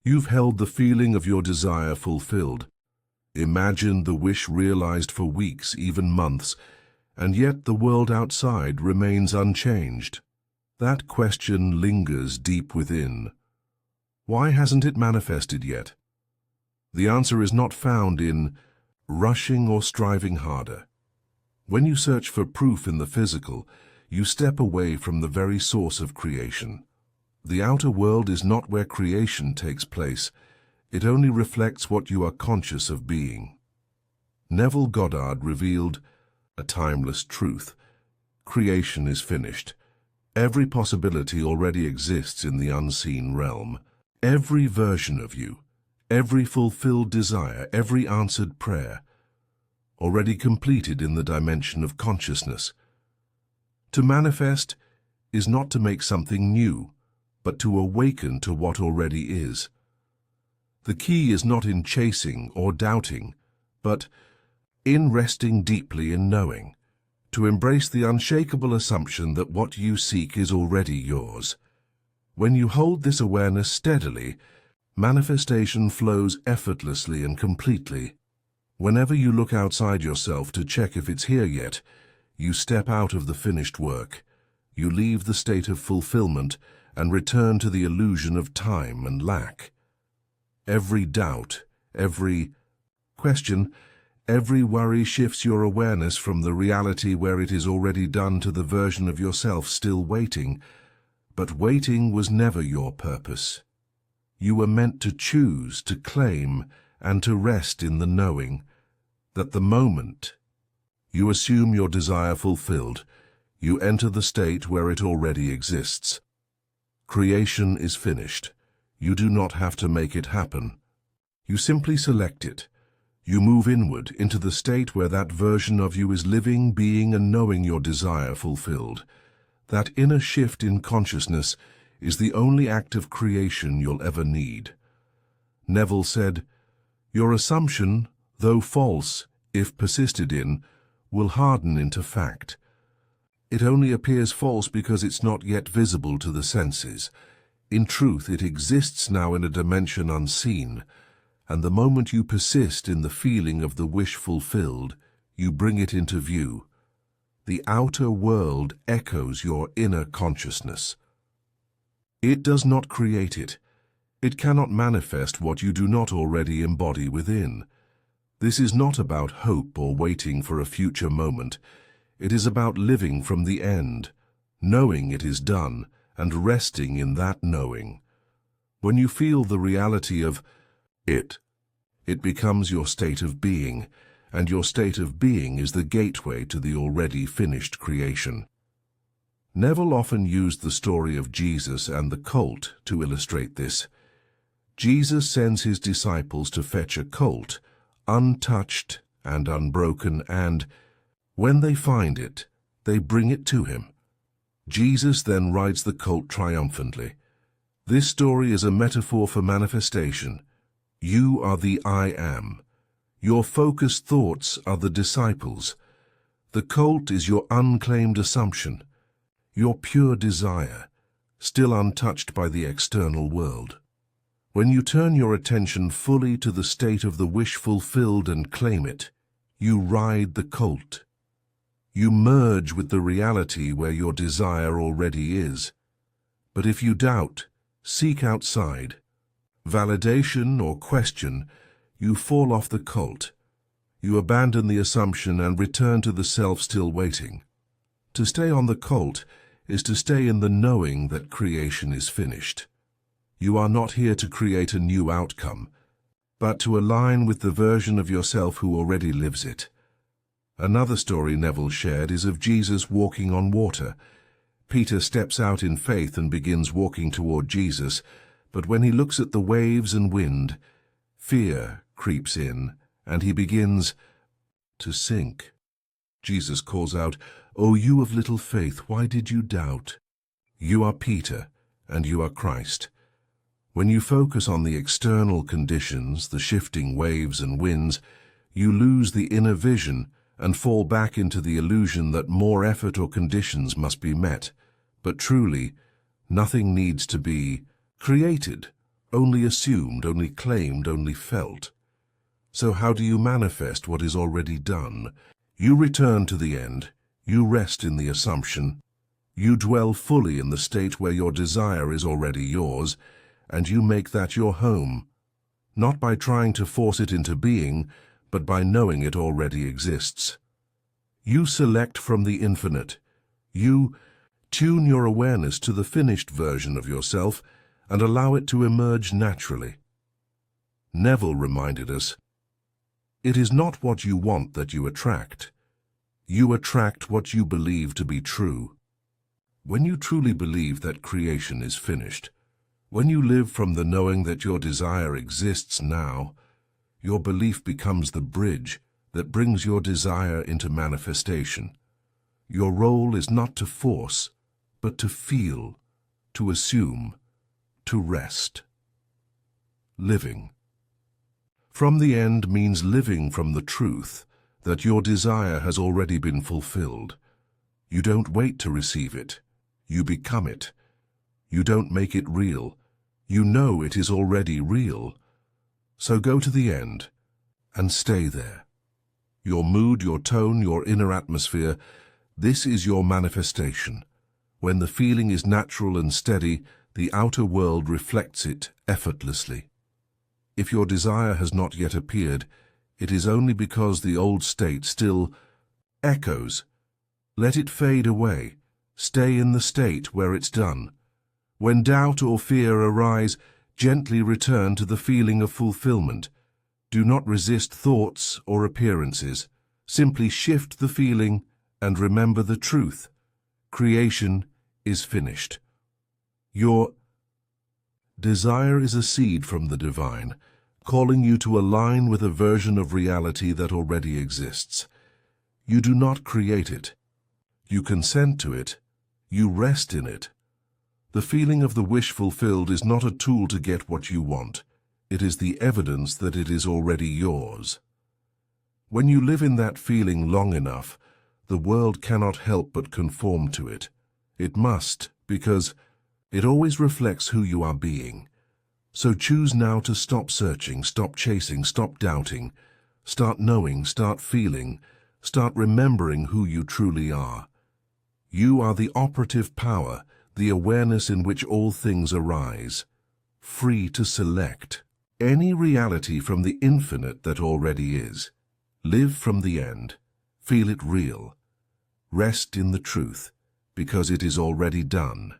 You've held the feeling of your desire fulfilled, imagined the wish realized for weeks, even months, and yet the world outside remains unchanged. That question lingers deep within. Why hasn't it manifested yet? The answer is not found in rushing or striving harder. When you search for proof in the physical, you step away from the very source of creation. The outer world is not where creation takes place. It only reflects what you are conscious of being. Neville Goddard revealed a timeless truth. Creation is finished. Every possibility already exists in the unseen realm. Every version of you, every fulfilled desire, every answered prayer, already completed in the dimension of consciousness. To manifest is not to make something new, but to awaken to what already is. The key is not in chasing or doubting, but in resting deeply in knowing, to embrace the unshakable assumption that what you seek is already yours. When you hold this awareness steadily, manifestation flows effortlessly and completely. Whenever you look outside yourself to check if it's here yet, you step out of the finished work. You leave the state of fulfillment and return to the illusion of time and lack. Every doubt, every question, every worry shifts your awareness from the reality where it is already done to the version of yourself still waiting. But waiting was never your purpose. You were meant to choose, to claim, and to rest in the knowing that the moment you assume your desire fulfilled, you enter the state where it already exists. Creation is finished. You do not have to make it happen. You simply select it. You move inward into the state where that version of you is living, being, and knowing your desire fulfilled. That inner shift in consciousness is the only act of creation you'll ever need. Neville said, "Your assumption, though false, if persisted in, will harden into fact. It only appears false because it's not yet visible to the senses. In truth, it exists now in a dimension unseen, and the moment you persist in the feeling of the wish fulfilled, you bring it into view. The outer world echoes your inner consciousness. It does not create it. It cannot manifest what you do not already embody within. This is not about hope or waiting for a future moment. It is about living from the end, knowing it is done, and resting in that knowing. When you feel the reality of it becomes your state of being, and your state of being is the gateway to the already finished creation. Neville often used the story of Jesus and the colt to illustrate this. Jesus sends his disciples to fetch a colt, untouched and unbroken, and when they find it, they bring it to him. Jesus then rides the colt triumphantly. This story is a metaphor for manifestation. You are the I Am. Your focused thoughts are the disciples. The colt is your unclaimed assumption, your pure desire, still untouched by the external world. When you turn your attention fully to the state of the wish fulfilled and claim it, you ride the colt. You merge with the reality where your desire already is. But if you doubt, seek outside, validation or question, you fall off the colt. You abandon the assumption and return to the self still waiting. To stay on the colt is to stay in the knowing that creation is finished. You are not here to create a new outcome, but to align with the version of yourself who already lives it. Another story Neville shared is of Jesus walking on water. Peter steps out in faith and begins walking toward Jesus, but when he looks at the waves and wind, fear creeps in, and he begins to sink. Jesus calls out, "O you of little faith, why did you doubt?" You are Peter, and you are Christ. When you focus on the external conditions, the shifting waves and winds, you lose the inner vision and fall back into the illusion that more effort or conditions must be met. But truly, nothing needs to be created only assumed, only claimed, only felt. So how do you manifest what is already done? You return to the end, you rest in the assumption, you dwell fully in the state where your desire is already yours, and you make that your home, not by trying to force it into being, but by knowing it already exists. You select from the infinite. You tune your awareness to the finished version of yourself and allow it to emerge naturally. Neville reminded us, "It is not what you want that you attract. You attract what you believe to be true." When you truly believe that creation is finished, when you live from the knowing that your desire exists now, your belief becomes the bridge that brings your desire into manifestation. Your role is not to force, but to feel, to assume, to rest. Living. From the end means living from the truth that your desire has already been fulfilled. You don't wait to receive it. You become it. You don't make it real. You know it is already real. So go to the end and stay there. Your mood, your tone, your inner atmosphere, this is your manifestation. When the feeling is natural and steady, the outer world reflects it effortlessly. If your desire has not yet appeared, it is only because the old state still echoes. Let it fade away. Stay in the state where it's done. When doubt or fear arise, gently return to the feeling of fulfillment. Do not resist thoughts or appearances. Simply shift the feeling and remember the truth. Creation is finished. Your desire is a seed from the divine, calling you to align with a version of reality that already exists. You do not create it. You consent to it. You rest in it. The feeling of the wish fulfilled is not a tool to get what you want. It is the evidence that it is already yours. When you live in that feeling long enough, the world cannot help but conform to it. It must, because it always reflects who you are being. So choose now to stop searching, stop chasing, stop doubting. Start knowing, start feeling, start remembering who you truly are. You are the operative power, the awareness in which all things arise, free to select any reality from the infinite that already is. Live from the end, feel it real, rest in the truth, because it is already done.